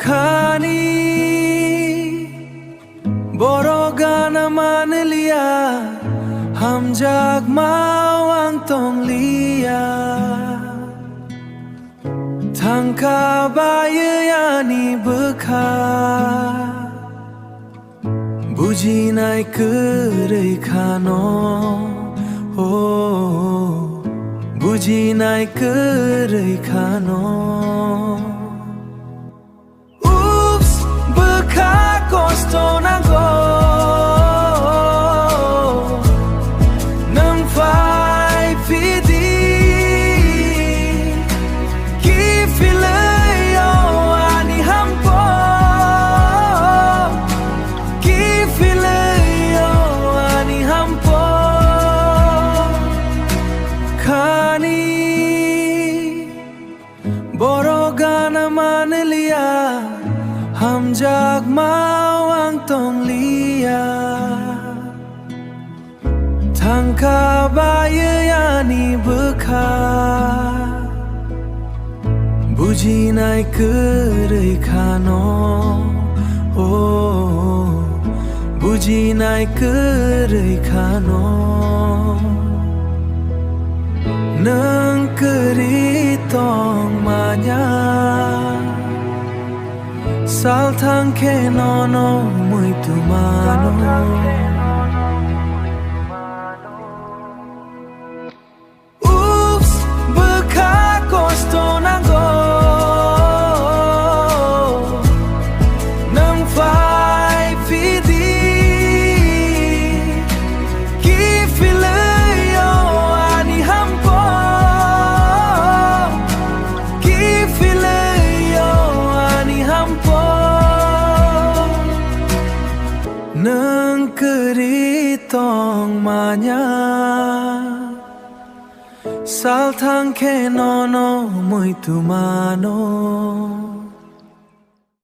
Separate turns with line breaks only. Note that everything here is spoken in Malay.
खानी boro gana man liya ham jag mawang tong liya tangka baye yani bekha buji nai kerei khano oh buji nai kerei khano Kosto na go nang fai pidi ki file yo ani hampo ki file yo ani hampo khani boro gana man liya ham jag mawang tong liya tangka baye yani bekha buji nai kerei khano oh buji nai kerei khano nang keri tong manya Sal thang ke no muito mano Oops bekha kosto na go nang fai pidi ki file yo ani hampo ki file yo ani hampo nang keri tong manya sal thang ke no muito mano